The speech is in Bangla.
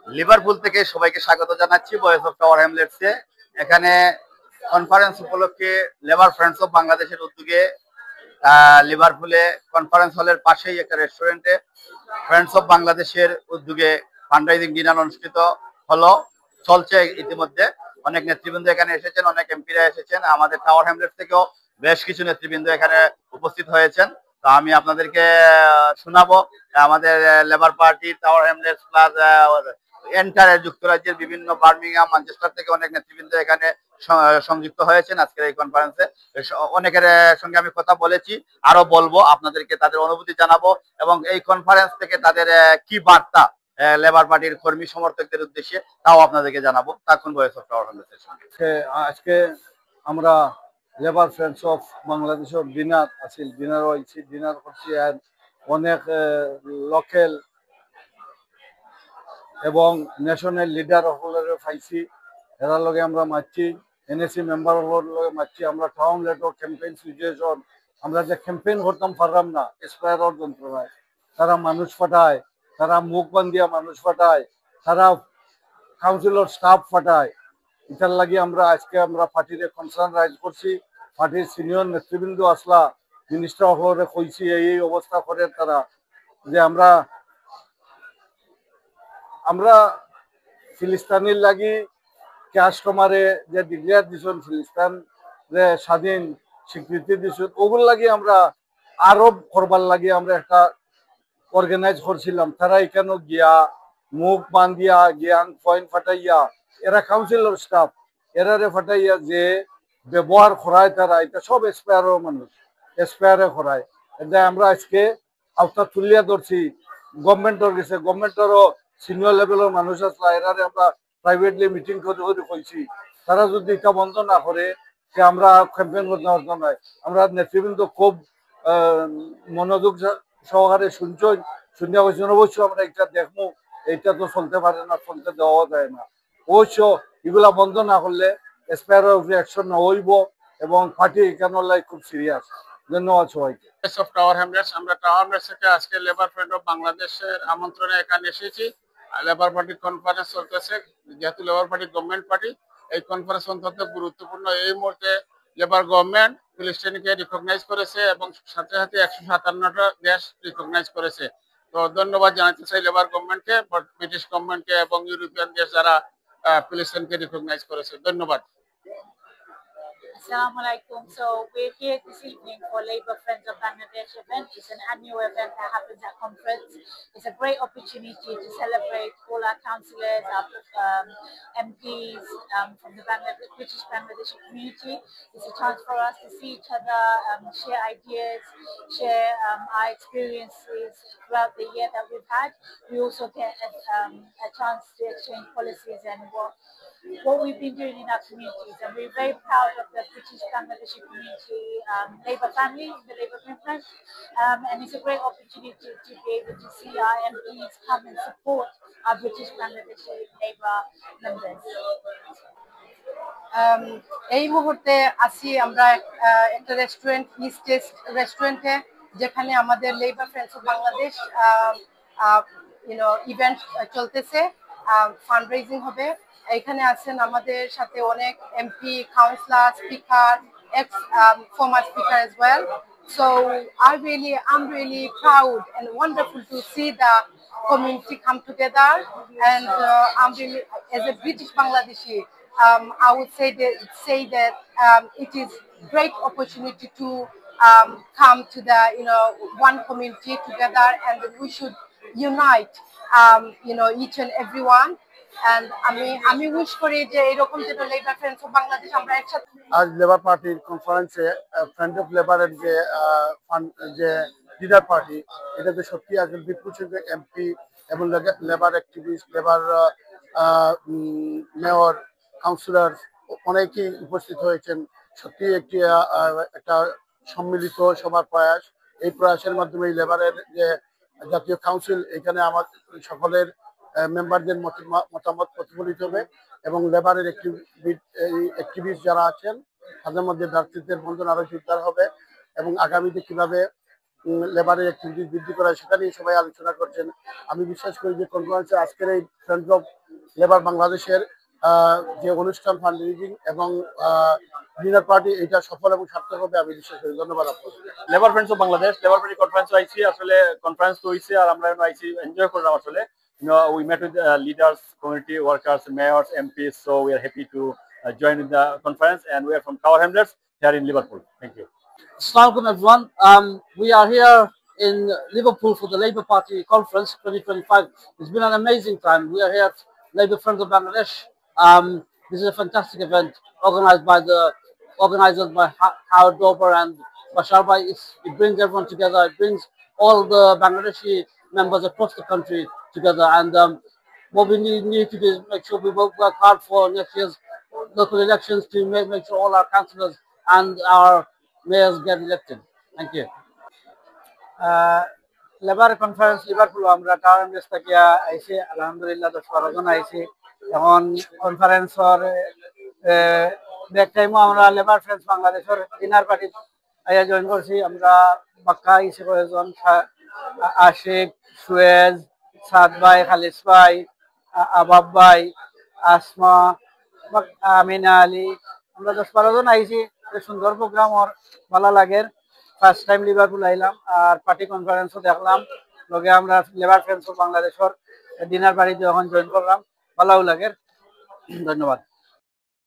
লিভারপুল থেকে সবাইকে স্বাগত জানাচ্ছি ভয়েস অফ টাওয়ার হ্যামলেটসে। এখানে কনফারেন্স উপলক্ষে লেবার ফ্রেন্ডস অফ বাংলাদেশের উদ্যোগে লিভারপুলে কনফারেন্স হলের পাশেই একটা রেস্টুরেন্টে ফ্রেন্ডস অফ বাংলাদেশের উদ্যোগে ফান্ডরাইজিং ডিনার অনুষ্ঠিত হলো, চলছে ইতিমধ্যে। অনেক নেতৃবৃন্দ এখানে এসেছেন, অনেক এমপিরা এসেছেন, আমাদের টাওয়ার হ্যামলেটস থেকেও বেশ কিছু নেতৃবৃন্দ এখানে উপস্থিত হয়েছেন। তো আমি আপনাদেরকে শোনাবো আমাদের labour party tower Hamlets plus enter যুক্তরাজ্যের বিভিন্ন বার্মিংহাম, ম্যানচেস্টার থেকে অনেক নেতৃবৃন্দ এখানে সংযুক্ত হয়েছেন আজকের এই কনফারেন্সে। অনেকের সঙ্গে আমি কথা বলেছি, আরো বলবো, আপনাদেরকে তাদের অনুভূতি জানাবো এবং এই কনফারেন্স থেকে তাদের কি বার্তা লেবার পার্টির কর্মী সমর্থকদের উদ্দেশ্যে তাও আপনাদেরকে জানাবো। থাকুন ভয়েস অফ টাওয়ার হ্যামলেটসের সঙ্গে। আজকে আমরা লেবার ফ্রেন্ডস অফ বাংলাদেশের ডিনার হয়েছি, ডিনার করছি। আর অনেক লোকাল এবং ন্যাশনাল লিডার হলের পাইছি, এরা লগে আমরা মারছি, এনএসি মেম্বার লগে মারছি। আমরা টাউন লেটর ক্যাম্পেইন সিচুয়েশন, আমরা যে ক্যাম্পেইন করতাম পারলাম না এক্সপায়ার যন্ত্রণায়, তারা মানুষ ফাটায়, তারা মুখ বান্ধিয়া মানুষ ফাটায়, তারা কাউন্সিলর স্টাফ ফাটায়। এটার লাগি আমরা আজকে পার্টির কনসার্ন রাইজ করছি। পার্টির সিনিয়র নেতৃবৃন্দ আসলা, মিনিস্টার হলরে কইছি এই অবস্থা করে তারা, যে আমরা ফিলিস্তানির লাগি কাস্টমারে যে ডিক্লেয়ার দিছেন, ফিলিস্তান যে স্বাধীন স্বীকৃতি দিছেন, ওগুলো লাগি আমরা আরব করবার লাগি আমরা একটা অর্গানাইজ করছিলাম। তারা এখানে গিয়া মুখ বান্ধিয়া জ্ঞান পয়েন্ট ফাটাইয়া, এরা কাউন্সিলর স্টাফ এরারে ফাটাইয়া যে ব্যবহার করায়, তারা এটা সব এক্সপায়ারের মানুষ, এক্সপায়ারে করায়। এটা আমরা আজকে আওতা তুলিয়া ধরছি। গভর্নমেন্টর গেছে, গভর্নমেন্টেরও সিনিয়র লেভেলের মানুষ আসলা, এরারে আমরা প্রাইভেটলি মিটিং করে করে কইছি, তারা যদি এটা বন্ধ না করে যে আমরা ক্যাম্পেইন করতে পারতাম না। আমরা নেতৃবৃন্দ খুব মনোযোগ সহকারে শুনছেন, শুনিয়া বলছেন অবশ্য আমরা এটা দেখবো, এইটা তো চলতে পারে না, চলতে দেওয়া যায় না। অবশ্য এগুলা বন্ধ না করলে এসপায়ারের উপরে অ্যাকশন হইব এবং পার্টি এখানে খুব সিরিয়াস। ধন্যবাদ সবাইকে। অফ টাওয়ার হ্যামলেটস, আমরা টাওয়ার হ্যামলেটস থেকে আজকে লেবার ফ্রেন্ড অফ বাংলাদেশের আমন্ত্রণে এখানে এসেছি। লেবার পার্টির কনফারেন্স চলতেছে, যেহেতু লেবার পার্টি গভর্নমেন্ট পার্টি, এই কনফারেন্স অত্যন্ত গুরুত্বপূর্ণ। এই মুহূর্তে লেবার গভর্নমেন্ট ফিলিস্তিনকে রিকগনাইজ করেছে এবং সাথে সাথে 157টা দেশ রিকগনাইজ করেছে। তো ধন্যবাদ জানাতে চাই লেবার গভর্নমেন্টকে, ব্রিটিশ গভর্নমেন্টকে এবং ইউরোপিয়ান দেশ যারা ফিলিস্তিনকে রিকগনাইজ করেছে। ধন্যবাদ। Assalamu alaikum. So we're here this evening for Labour Friends of Bangladesh event. It's an annual event that happens at conference. It's a great opportunity to celebrate all our councillors, our MPs from the British Bangladeshi community. It's a chance for us to see each other, share ideas, share our experiences throughout the year that we've had. We also get a chance to exchange policies and what we've been doing in our communities, and we're very proud of the British Bangladeshi community Labour family, the Labour movement, and it's a great opportunity to be able to see our MPs come and support our British Bangladeshi Labour members. এই মুহূর্তে আছি আমরা একটা রেস্টুরেন্ট, ইস্ট টেস্ট রেস্টুরেন্টে, যেখানে আমাদের labour friends of Bangladesh event চলতেছে, ফান্ড রেজিং হবে। এখানে আছেন আমাদের সাথে অনেক MP, councillor, speaker, ex former speaker as well. So I'm really proud and wonderful to see the community come together, and I'm really, as a British Bangladeshi, I would say that it is great opportunity to come to the one community together, and we should unite each and everyone. And আমি উইশ করি যে এরকম যেন লেবার ফ্রেন্ডস অফ বাংলাদেশ আমরা একসাথে। আজ লেবার পার্টির কনফারেন্সে ফ্রেন্ড অফ লেবারের যে লিডার পার্টি, এটাতে সত্যি একজন বিপুল সংখ্যক এমপি এবং labour activist, labour mayor, councillor অনেকেই উপস্থিত হয়েছেন। সত্যি একটা সম্মিলিত সবার প্রয়াস। এই প্রয়াসের মাধ্যমে লেবারের যে জাতীয় কাউন্সিল, এখানে আমার সকলের মেম্বারদের মতামত প্রতিফলিত হবে এবং লেবারের অ্যাক্টিভিস্ট যারা আছেন তাদের মধ্যে ভ্রাতৃত্বের বন্ধন আরো জোরদার হবে এবং আগামীতে কিভাবে লেবারের অ্যাক্টিভিটি বৃদ্ধি করা, সেটা নিয়ে সবাই আলোচনা করছেন। আমি বিশ্বাস করি যে কনফারেন্সে আজকের এই ফ্রেন্ডস অফ লেবার বাংলাদেশের যে অনুষ্ঠান ফান্ড রেজিং এবং ডিনার পার্টি, এটা সফল এবং সার্থক হবে আমি বিশ্বাস করি। ধন্যবাদ আপনাকে। Labour friends of Bangladesh labour party conference আইছি, আসলে কনফারেন্স তো হইছে আর আমরা আইছি এনজয় করলাম আসলে। We met with leaders, community workers, mayors, MPs, so we are happy to join in the conference, and we are from Tower Hamlets here in Liverpool. Thank you. Assalamualaikum everyone. We are here in Liverpool for the Labour Party Conference 2025. It's been an amazing time. We are here at Labour Friends of Bangladesh. This is a fantastic event organized by organizers by Howard Dober and Bashar Bhai. It brings everyone together. It brings all the Bangladeshi members across the country together. And what we need to do is make sure we work hard for next year's local elections to make sure all our councillors and our mayors get elected. Thank you. Labour conference Liverpool আমরা টাওয়ার এমএস থেকে আইছি, আলহামদুলিল্লাহ 10-12 জন আইছি। এখন কনফারেন্সর ব্যাক টাইমও আমরা লেবার ফ্রেন্ডস বাংলাদেশের ডিনার পার্টি আইয়া জয়েন করছি। আমরা বাক্কা আইছি কয়েকজন, আশিক, সুয়েজ, সাদ ভাই, খালিস ভাই, আবাব ভাই, আসমা, আমিনা আলী, আমরা 10-12 জন আইছি। সুন্দর প্রোগ্রাম, ওর ভালো লাগে। ফার্স্ট টাইম লিভারপুল আইলাম আর পার্টি কনফারেন্সও দেখলাম, লগে আমরা লেবার ফ্রেন্ডস অফ বাংলাদেশের ডিনার পার্টিতে এখন জয়েন করলাম, ভালো লাগে। ধন্যবাদ।